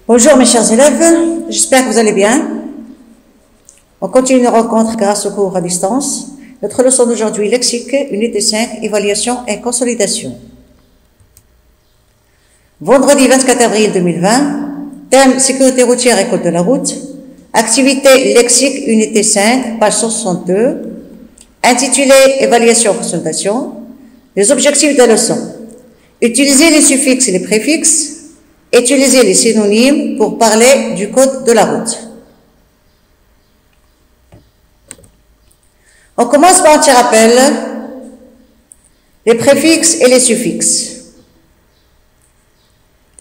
Bonjour mes chers élèves, j'espère que vous allez bien. On continue nos rencontres grâce au cours à distance. Notre leçon d'aujourd'hui, lexique, unité 5, évaluation et consolidation. Vendredi 24 avril 2020, thème sécurité routière et code de la route, activité lexique, unité 5, page 162, intitulé évaluation et consolidation, les objectifs de la leçon. Utiliser les suffixes et les préfixes. Utilisez les synonymes pour parler du code de la route. On commence par un petit rappel, les préfixes et les suffixes.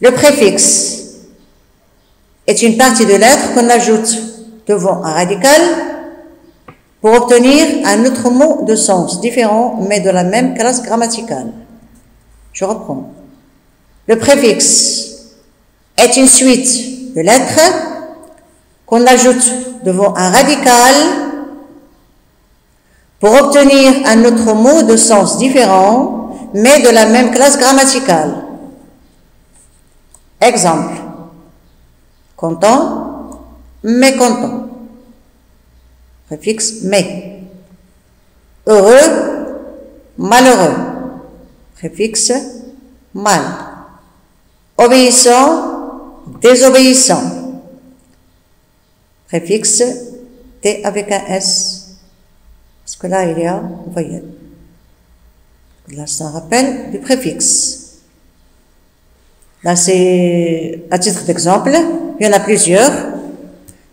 Le préfixe est une partie de lettre qu'on ajoute devant un radical pour obtenir un autre mot de sens différent mais de la même classe grammaticale. Je reprends. Le préfixe est une suite de lettres qu'on ajoute devant un radical pour obtenir un autre mot de sens différent, mais de la même classe grammaticale. Exemple. Content, mécontent. Préfixe mais. Heureux, malheureux. Préfixe mal. Obéissant, désobéissant. Préfixe T avec un S. Parce que là, il y a une voyelle. Là, c'est un rappel du préfixe. Là, c'est à titre d'exemple. Il y en a plusieurs.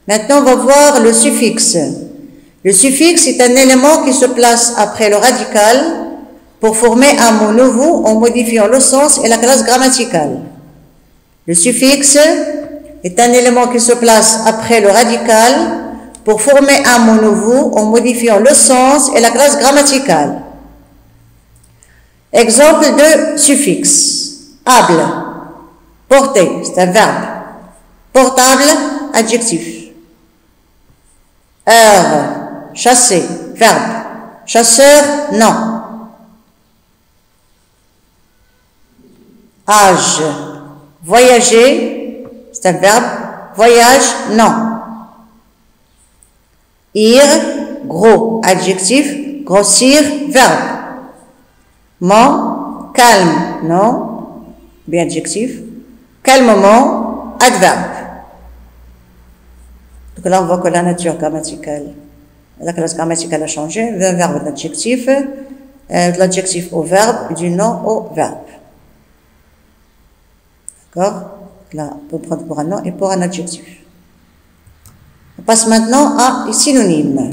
Maintenant, on va voir le suffixe. Le suffixe est un élément qui se place après le radical pour former un mot nouveau en modifiant le sens et la classe grammaticale. Le suffixe est un élément qui se place après le radical pour former un mot nouveau en modifiant le sens et la classe grammaticale. Exemple de suffixe. Able, porter, c'est un verbe. Portable, adjectif. Heure, chasser, verbe. Chasseur, nom. Âge, voyager, c'est un verbe. Voyage, nom. Ir, gros, adjectif. Grossir, verbe. Ment, calme, nom, bien adjectif. Calmement, adverbe. Donc là, on voit que la nature grammaticale, la classe grammaticale a changé. D'un verbe à l'adjectif, de l'adjectif au verbe, du nom au verbe. D'accord? Là, on peut prendre pour un nom et pour un adjectif. On passe maintenant à les synonymes.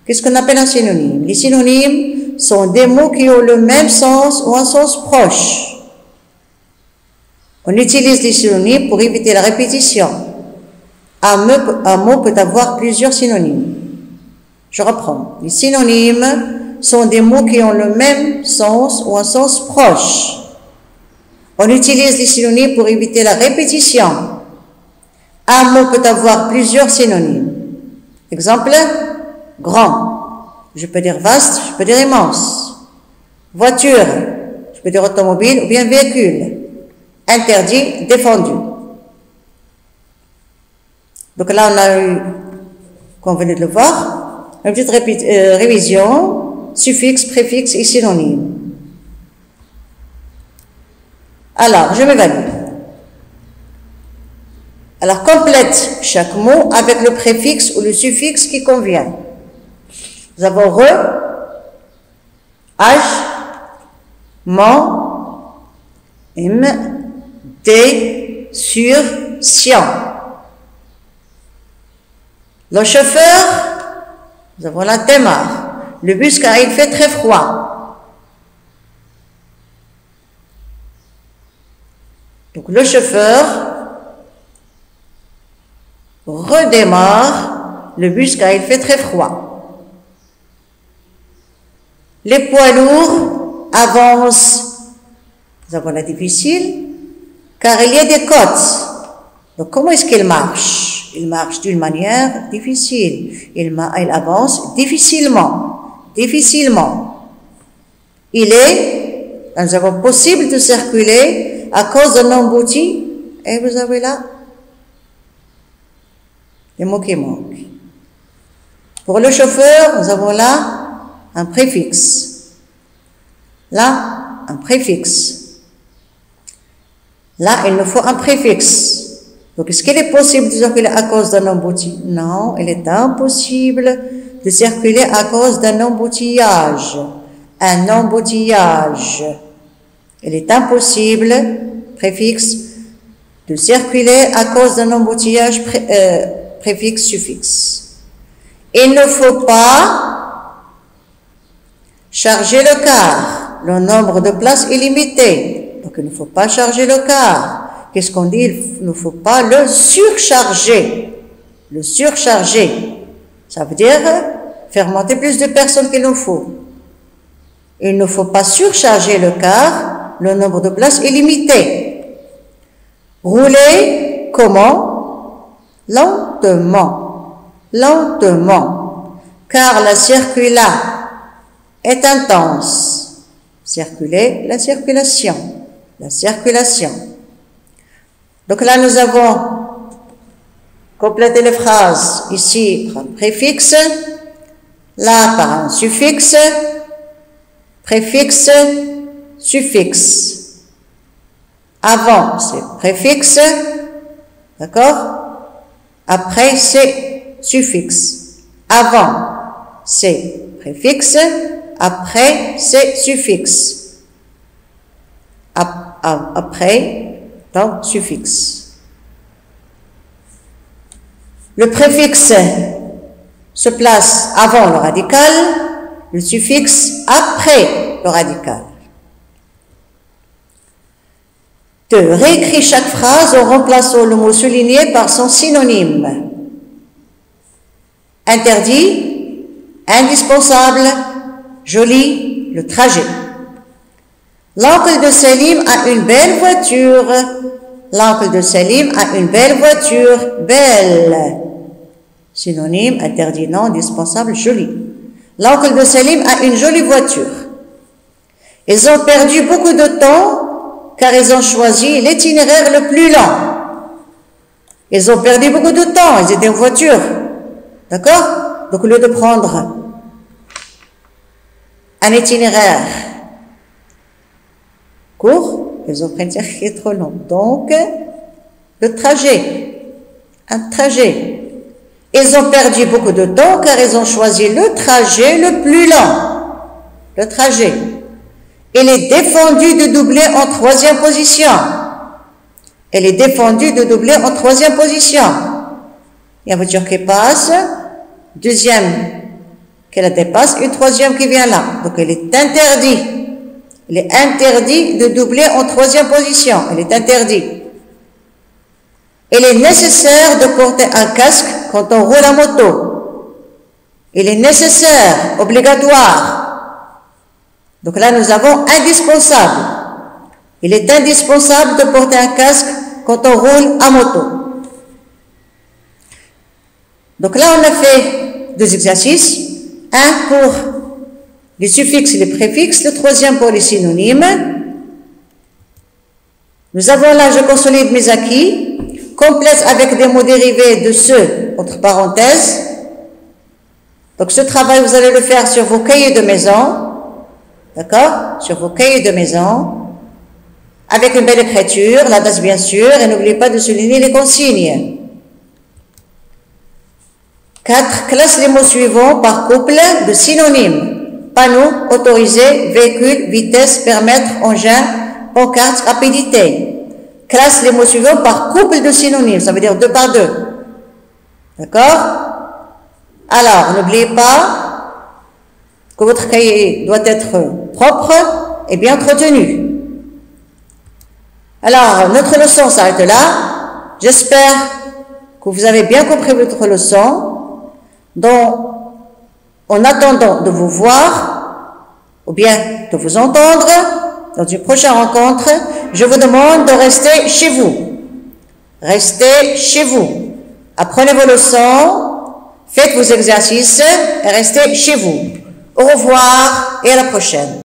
Qu'est-ce qu'on appelle un synonyme? Les synonymes sont des mots qui ont le même sens ou un sens proche. On utilise les synonymes pour éviter la répétition. Un mot peut avoir plusieurs synonymes. Je reprends. Les synonymes sont des mots qui ont le même sens ou un sens proche. On utilise les synonymes pour éviter la répétition. Un mot peut avoir plusieurs synonymes. Exemple, grand. Je peux dire vaste, je peux dire immense. Voiture, je peux dire automobile ou bien véhicule. Interdit, défendu. Donc là, on a eu, comme vous venez de le voir, une petite révision, suffixe, préfixe et synonyme. Alors, je m'évalue. Alors, complète chaque mot avec le préfixe ou le suffixe qui convient. Nous avons re, âge, ment, des, sur, science. Le chauffeur, nous avons la démarre. Le bus car il fait très froid. Donc le chauffeur redémarre le bus car il fait très froid. Les poids lourds avancent. Nous avons la difficile car il y a des côtes. Donc comment est-ce qu'il marche? Il marche d'une manière difficile. Il avance difficilement. Difficilement. Nous avons possible de circuler à cause d'un embouti. Et vous avez là des mots qui manquent. Pour le chauffeur, nous avons là un préfixe. Là, un préfixe. Là, il nous faut un préfixe. Donc, est-ce qu'il est possible de circuler à cause d'un embouteillage? Non, il est impossible de circuler à cause d'un embouteillage. Un embouteillage. Il est impossible, préfixe, de circuler à cause d'un embouteillage préfixe, suffixe. Il ne faut pas charger le car. Le nombre de places est limité. Donc, il ne faut pas charger le car. Qu'est-ce qu'on dit? Il ne faut pas le surcharger. Le surcharger. Ça veut dire faire monter plus de personnes qu'il nous faut. Il ne faut pas surcharger le car. Le nombre de places est limité. Rouler, comment? Lentement. Lentement. Car la circula est intense. Circuler, la circulation. La circulation. Donc là, nous avons complété les phrases ici par un préfixe, là par un suffixe, préfixe, suffixe. Avant, c'est préfixe, d'accord? Après, c'est suffixe. Avant, c'est préfixe, après, c'est suffixe. Après, donc, suffixe. Le préfixe se place avant le radical, le suffixe après le radical. 2. Réécris chaque phrase en remplaçant le mot souligné par son synonyme. Interdit, indispensable, joli, le trajet. L'oncle de Salim a une belle voiture. L'oncle de Salim a une belle voiture. Belle. Synonyme, interdit, non, indispensable, joli. L'oncle de Salim a une jolie voiture. Ils ont perdu beaucoup de temps car ils ont choisi l'itinéraire le plus lent. Ils ont perdu beaucoup de temps, ils étaient en voiture. D'accord? Donc au lieu de prendre un itinéraire court, ils ont pris un itinéraire qui est trop long. Donc, le trajet, un trajet. Ils ont perdu beaucoup de temps car ils ont choisi le trajet le plus lent. Le trajet. Il est défendu de doubler en troisième position. Il est défendu de doubler en troisième position. Il y a une voiture qui passe, deuxième qui la dépasse, une troisième qui vient là. Donc, il est interdit. Il est interdit de doubler en troisième position. Il est interdit. Il est nécessaire de porter un casque quand on roule en moto. Il est nécessaire, obligatoire. Donc là, nous avons indispensable. Il est indispensable de porter un casque quand on roule en moto. Donc là, on a fait 2 exercices. Un pour les suffixes et les préfixes, le troisième pour les synonymes. Nous avons là, je consolide mes acquis, complète avec des mots dérivés de ceux, entre parenthèses. Donc ce travail, vous allez le faire sur vos cahiers de maison. D'accord? Sur vos cahiers de maison, avec une belle écriture, la date bien sûr, et n'oubliez pas de souligner les consignes. 4. Classe les mots suivants par couple de synonymes. Panneau, autorisé, véhicule, vitesse, permettre, engin, pancarte, rapidité. Classe les mots suivants par couple de synonymes, ça veut dire 2 par 2. D'accord? Alors, n'oubliez pas que votre cahier doit être propre et bien entretenu. Alors, notre leçon s'arrête là. J'espère que vous avez bien compris votre leçon. Donc, en attendant de vous voir, ou bien de vous entendre, dans une prochaine rencontre, je vous demande de rester chez vous. Restez chez vous. Apprenez vos leçons, faites vos exercices et restez chez vous. Au revoir et à la prochaine.